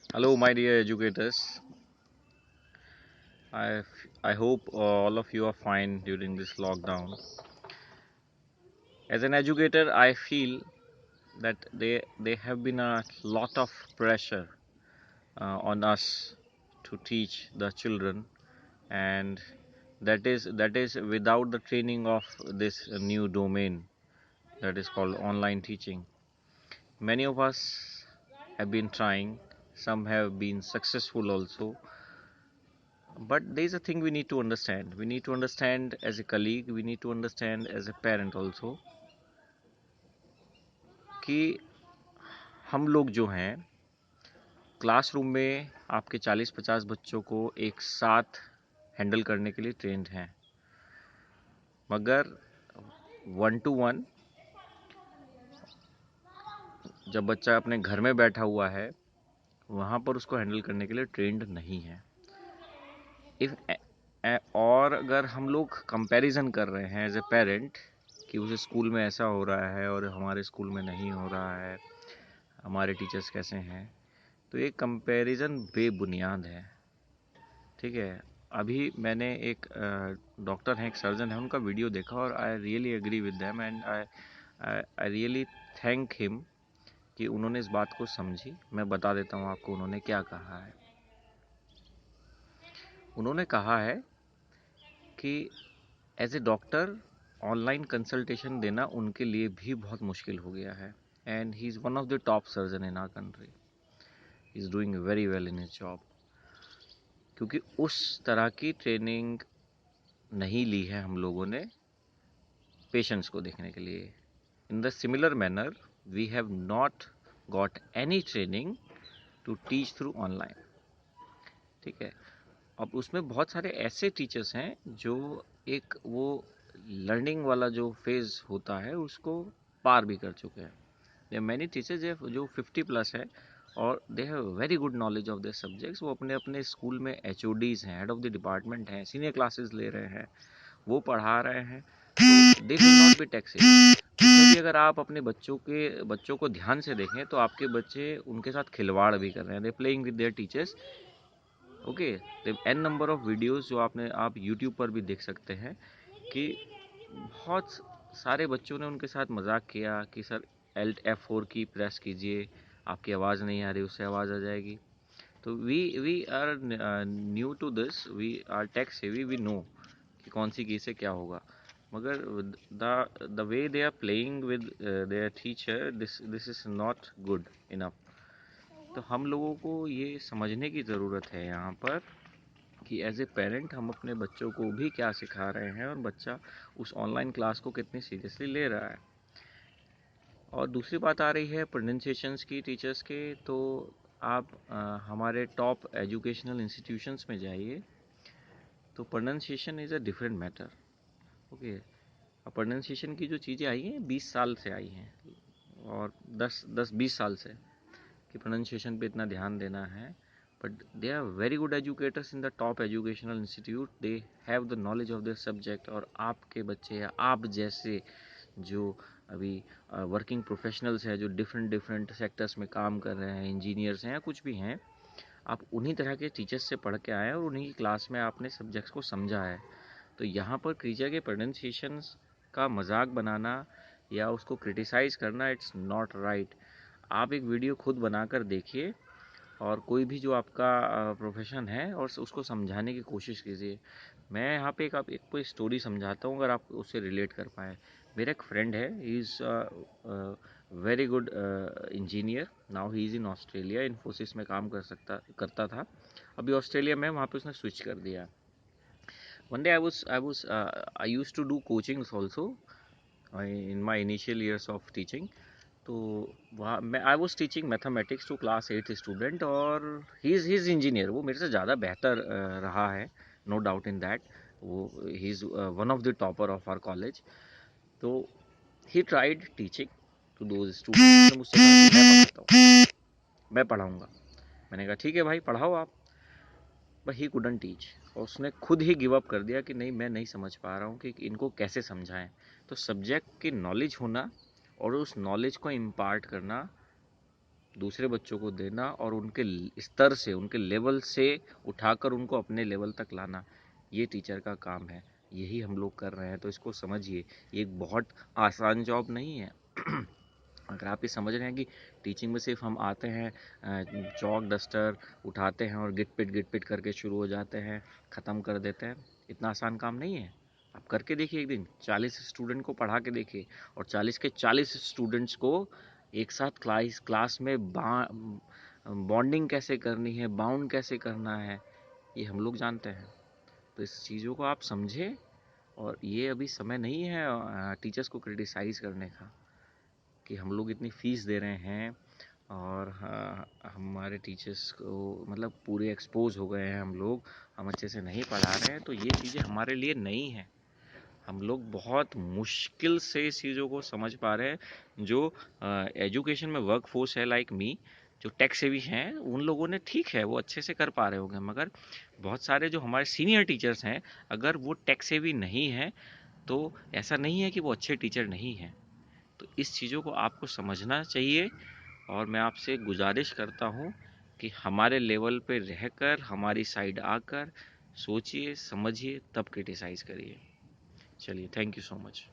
Hello, my dear educators. I I hope all of you are fine during this lockdown. As an educator, I feel that they have been a lot of pressure on us to teach the children, and that is without the training of this new domain that is called online teaching. Many of us have been trying. Some have been successful also. But there is a thing we need to understand. We need to understand as a colleague, we need to understand as a parent also कि हम लोग जो हैं classroom में आपके 40-50 बच्चों को एक साथ हैंडल करने के लिए ट्रेंड हैं, मगर वन टू वन जब बच्चा अपने घर में बैठा हुआ है वहाँ पर उसको हैंडल करने के लिए ट्रेंड नहीं है। इफ और अगर हम लोग कंपैरिजन कर रहे हैं एज ए पेरेंट कि उस स्कूल में ऐसा हो रहा है और हमारे स्कूल में नहीं हो रहा है, हमारे टीचर्स कैसे हैं, तो ये कंपैरिजन बेबुनियाद है। ठीक है, अभी मैंने एक डॉक्टर हैं, एक सर्जन है, उनका वीडियो देखा और I really agree with them and I really thank him कि उन्होंने इस बात को समझी। मैं बता देता हूँ आपको उन्होंने क्या कहा है। उन्होंने कहा है कि as a doctor online consultation देना उनके लिए भी बहुत मुश्किल हो गया है and he is one of the top surgeon in our country. He is doing very well in his job, क्योंकि उस तरह की ट्रेनिंग नहीं ली है हम लोगों ने पेशेंट्स को देखने के लिए। In the similar manner we have not got any training to teach through online. ठीक है, अब उसमें बहुत सारे ऐसे टीचर्स हैं जो एक वो लर्निंग वाला जो फेज़ होता है उसको पार भी कर चुके हैं। देयर मैनी टीचर्स जो 50 प्लस है और they have very good knowledge of their subjects. वो अपने अपने स्कूल में एचओडीज हैं, हेड ऑफ द डिपार्टमेंट हैं, सीनियर क्लासेस ले रहे हैं, वो पढ़ा रहे हैं, तो they will not be taxed. उसमें भी अगर आप अपने बच्चों को ध्यान से देखें तो आपके बच्चे उनके साथ खिलवाड़ भी कर रहे हैं, they playing with their teachers. Okay, an number of videos जो आप यूट्यूब पर भी देख सकते हैं कि बहुत सारे बच्चों ने उनके साथ मजाक किया कि सर एल्ट F4 की प्रेस कीजिए, आपकी आवाज़ नहीं आ रही, उससे आवाज़ आ जाएगी। तो we are new to this, we are tech savvy, we know कि कौन सी की से क्या होगा, मगर the way they are playing with their teacher, this is not good enough. तो हम लोगों को ये समझने की ज़रूरत है यहाँ पर कि एज ए पेरेंट हम अपने बच्चों को भी क्या सिखा रहे हैं और बच्चा उस ऑनलाइन क्लास को कितनी सीरियसली ले रहा है। और दूसरी बात आ रही है प्रोनाउंसिएशंस की टीचर्स के, तो आप हमारे टॉप एजुकेशनल इंस्टीट्यूशंस में जाइए तो pronunciation is a different matter. Okay, pronunciation की जो चीज़ें आई हैं 20 साल से आई हैं और 10-20 साल से कि प्रोनाउंसिएशन पे इतना ध्यान देना है, but they are very good educators in the top educational institute, they have the knowledge of this subject. और आपके बच्चे या आप जैसे जो अभी वर्किंग प्रोफेशनल्स हैं, जो डिफरेंट डिफरेंट सेक्टर्स में काम कर रहे हैं, इंजीनियर्स हैं या कुछ भी हैं, आप उन्हीं तरह के टीचर्स से पढ़ के आए हैं और उन्हीं की क्लास में आपने सब्जेक्ट्स को समझा है। तो यहाँ पर क्रीचा के प्रोनाउंसिएशंस का मजाक बनाना या उसको क्रिटिसाइज़ करना, इट्स नॉट राइट। आप एक वीडियो खुद बनाकर देखिए और कोई भी जो आपका प्रोफेशन है और उसको समझाने की कोशिश कीजिए। मैं यहाँ पे एक कोई स्टोरी समझाता हूँ, अगर आप उससे रिलेट कर पाएँ। मेरा एक फ्रेंड है, he is very good engineer, now he is in Australia, Infosys में काम करता था, अभी ऑस्ट्रेलिया में, वहाँ पे उसने स्विच कर दिया। One day I used to do coachings also in my initial years of teaching. तो वहाँ मैं I was teaching mathematics to class 8 student और ही इज़ इंजीनियर। वो मेरे से ज़्यादा बेहतर रहा है, नो डाउट इन दैट। वो he is one of the topper of our college. तो he tried teaching to those students. मुझसे कहा कि मैं पढ़ाता हूँ, मैं पढ़ाऊँगा। मैंने कहा ठीक है भाई, पढ़ाओ आप। बट ही कुडंट टीच, और उसने खुद ही गिव अप कर दिया कि नहीं, मैं नहीं समझ पा रहा हूँ कि इनको कैसे समझाएं। तो सब्जेक्ट की नॉलेज होना और उस नॉलेज को इम्पार्ट करना दूसरे बच्चों को देना और उनके स्तर से, उनके लेवल से उठाकर उनको अपने लेवल तक लाना, ये टीचर का काम है। यही हम लोग कर रहे हैं, तो इसको समझिए। ये एक बहुत आसान जॉब नहीं है। अगर आप ये समझ रहे हैं कि टीचिंग में सिर्फ हम आते हैं, चौक डस्टर उठाते हैं और गिट पिट करके शुरू हो जाते हैं, ख़त्म कर देते हैं, इतना आसान काम नहीं है। आप करके देखिए, एक दिन 40 स्टूडेंट को पढ़ा के देखिए, और 40 के 40 स्टूडेंट्स को एक साथ क्लास में बॉन्डिंग कैसे करनी है, बाउंड कैसे करना है, ये हम लोग जानते हैं। तो इस चीज़ों को आप समझें, और ये अभी समय नहीं है टीचर्स को क्रिटिसाइज़ करने का, कि हम लोग इतनी फ़ीस दे रहे हैं और हमारे टीचर्स को मतलब पूरे एक्सपोज हो गए हैं, हम अच्छे से नहीं पढ़ा रहे हैं। तो ये चीज़ें हमारे लिए नई हैं। हम लोग बहुत मुश्किल से इस चीज़ों को समझ पा रहे हैं। जो एजुकेशन में वर्क फोर्स है लाइक मी, जो टेक सेवी हैं, उन लोगों ने ठीक है वो अच्छे से कर पा रहे होंगे, मगर बहुत सारे जो हमारे सीनियर टीचर्स हैं, अगर वो टेक सेवी नहीं हैं तो ऐसा नहीं है कि वो अच्छे टीचर नहीं हैं। तो इस चीज़ों को आपको समझना चाहिए, और मैं आपसे गुजारिश करता हूँ कि हमारे लेवल पे रहकर, हमारी साइड आकर सोचिए, समझिए, तब क्रिटिसाइज़ करिए। चलिए, थैंक यू सो मच।